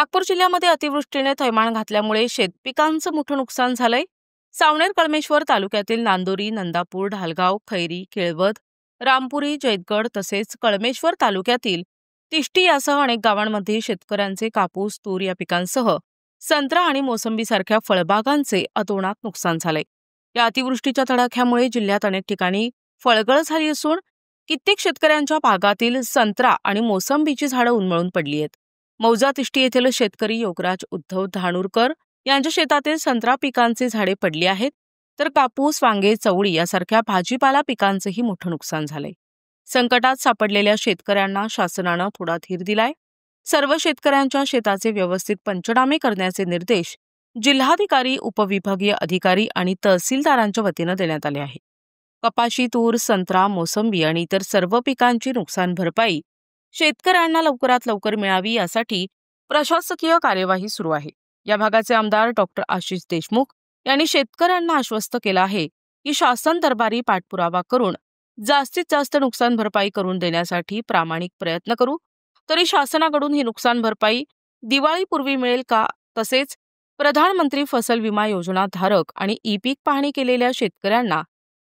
नागपूर जिल्ह्यामध्ये अतिवृष्टीने थैमान घातल्यामुळे शेतपिकांचं मोठं नुकसान झालंय। सावनेर कळमेश्वर तालुक्यातील नांदोरी, नंदापूर, ढालगाव, खैरी, केळवद, रामपुरी, जैतगड तसेच कळमेश्वर तालुक्यातील तिष्टी यासह अनेक गावांमध्ये शेतकऱ्यांचे कापूस, तूर या पिकांसह संत्रा आणि मोसंबीसारख्या फळबागांचे अतोनात नुकसान झालंय। या अतिवृष्टीच्या तडाख्यामुळे जिल्ह्यात अनेक ठिकाणी फळगळ झाली असून कित्येक शेतकऱ्यांच्या बागातील संत्रा आणि मोसंबीची झाडं उन्मळून पडली आहेत। मौजा तिष्टी येथील शेतकरी योगराज उद्धव धानूरकर यांच्या शेतातील संत्रा पिकांचे झाडे पडली आहेत, तर कापूस, वांगे, चवळी यासारख्या भाजीपाला पिकांचेही मोठं नुकसान झालंय। संकटात सापडलेल्या शेतकऱ्यांना शासनानं थोडा धीर दिलाय। सर्व शेतकऱ्यांच्या शेताचे व्यवस्थित पंचनामे करण्याचे निर्देश जिल्हाधिकारी, उपविभागीय अधिकारी आणि तहसीलदारांच्या वतीनं देण्यात आले आहेत। कपाशी, तूर, संत्रा, मोसंबी आणि इतर सर्व पिकांची नुकसान भरपाई शेतकऱ्यांना लवकरात लवकर मिळावी यासाठी प्रशासकीय कार्यवाही सुरू आहे। या भागाचे आमदार डॉक्टर आशिष देशमुख यांनी शेतकऱ्यांना आश्वस्त केलं आहे की शासन दरबारी पाठपुरावा करून जास्तीत जास्त नुकसान भरपाई करून देण्यासाठी प्रामाणिक प्रयत्न करू। तरी शासनाकडून ही नुकसान भरपाई दिवाळीपूर्वी मिळेल का, तसेच प्रधानमंत्री फसल विमा योजना धारक आणि ई-पीक पाहणी केलेल्या शेतकऱ्यांना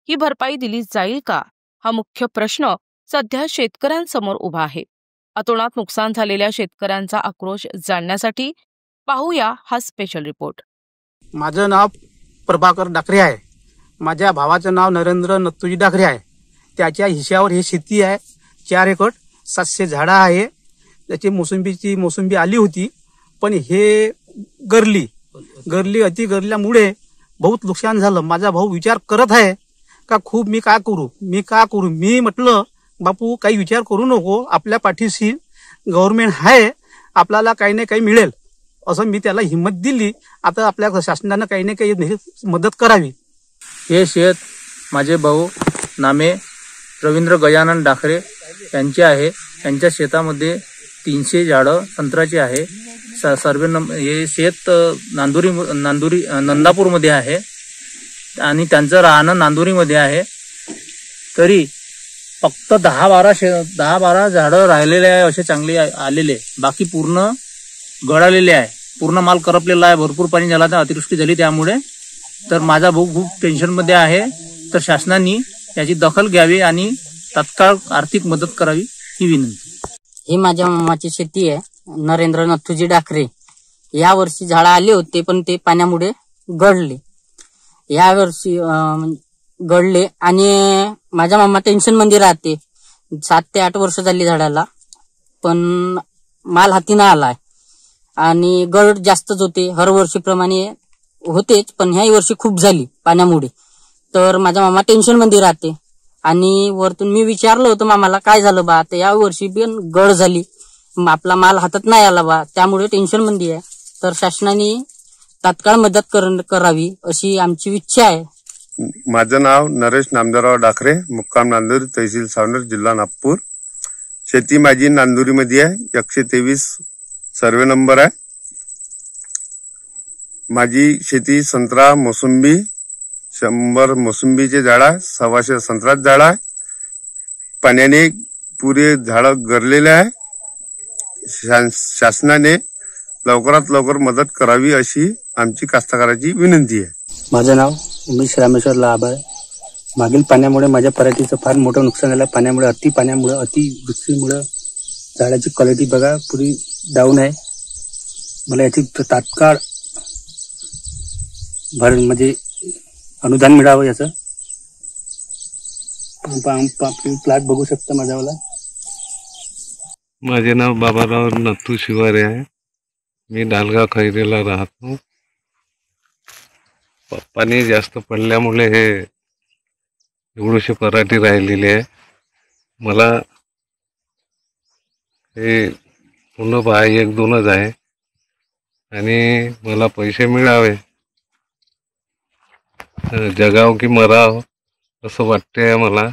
ही भरपाई दिली जाईल का, हा मुख्य प्रश्न सध्या शेतकऱ्यांसमोर उभा आहे। अतोनात नुकसान झालेल्या शेतकऱ्यांचा आक्रोश जाणण्यासाठी पाहूया हा स्पेशल रिपोर्ट। माझं नाव प्रभाकर डाकरे आहे। माझ्या भावाचं नाव नरेंद्र नत्तूजी डाकरे आहे। त्याच्या हिश्यावर ही शेती आहे। 4 एकर 700 झाडं आहे। त्याची मोसंबी आली होती, पण हे गरली अति गरल्यामुळे बहुत नुकसान झालं। माझा भाऊ विचार करत आहे का खूप मी का करू। मी म्हटलं बापू काही विचार करू नको, आपल्या पाठीशी गव्हर्नमेंट आहे, आपल्याला काही ना काही मिळेल असं मी त्याला हिंमत दिली। आता आपल्या शासनानं काही ना काही मदत करावी। हे शेत माझे भाऊ नामे रवींद्र गजानन डाकरे यांचे आहे। त्यांच्या शेतामध्ये 300 झाडं संत्र्याची आहे। हे शेत नंदापूरमध्ये आहे आणि त्यांचं राहणं नांदोरीमध्ये आहे। तरी फक्त 10-12 झाडं राहिलेले आहे, असे चांगले आलेले, बाकी पूर्ण गळालेले आहे। पूर्ण माल करपलेला आहे। भरपूर पाणी झाला, तर अतिवृष्टी झाली त्यामुळे। तर माझा भाऊ खूप टेन्शनमध्ये आहे। तर शासनाने याची दखल घ्यावी आणि तात्काळ आर्थिक मदत करावी ही विनंती। ही माझ्या मामाची शेती आहे, नरेंद्र नथुजी डाकरे। या वर्षी झाडं आले होते, पण ते पाण्यामुळे गळले। या वर्षी गळले आणि माझा मामा टेन्शन मध्ये राहते। 7 ते 8 वर्ष झाली झाडाला, पण माल हाती नाही आलाय आणि गळ जास्तच होते। हर वर्षीप्रमाणे होतेच, पण ह्याही वर्षी खूप झाली पाण्यामुळे। तर माझा मामा टेन्शन मध्ये राहते आणि वरतून मी विचारलं होतं मामाला काय झालं बा, तर या वर्षी पण गळ झाली, आपला माल हातात नाही आला बा, त्यामुळे टेन्शन मध्ये आहे। तर शासनाने तात्काळ मदत करावी अशी आमची इच्छा आहे। माझं नाव नरेश नामदेवराव डाकरे, मुक्काम नांदोरी, तहसील सावनेर, जिल्हा नागपूर। शेती माझी नांदोरीमध्ये आहे। 123 सर्वे नंबर आहे। माझी शेती संत्रा, मोसंबी, 100 मोसंबीचे झाड आहे, 125 संत्र्याचे झाड आहे। पाण्याने पुरे झाडं गरलेले आहे। शासनाने लवकरात लवकर मदत करावी अशी आमची कास्तकाराची विनंती आहे। माझं नाव उमेश रामेश्वर लाभार। मागील पाण्यामुळे माझ्या पराठीचं फार मोठं नुकसान झालं। अतिवृष्टीमुळे झाडाची क्वालिटी बघा पुरी डाऊन आहे। मला याची तात्काळ म्हणजे अनुदान मिळावं याचं। प्लॉट बघू शकता माझ्यावाला। माझे नाव बाबाराव नथू शिवारे आहे। मी ढालगाव खैरीला राहतो। पाणी जास्त पडल्यामुळे हे एवढीशी पराठी राहिलेली आहे। मला हे पूर्ण 1-2च आहे आणि मला पैसे मिळावे, जगाव की मराव असं वाटते मला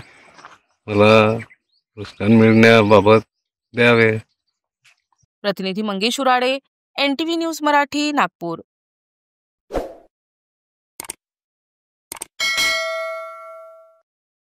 नुकसान मिळण्याबाबत द्यावे। प्रतिनिधी मंगेश उराडे, NTV न्यूज मराठी, नागपूर।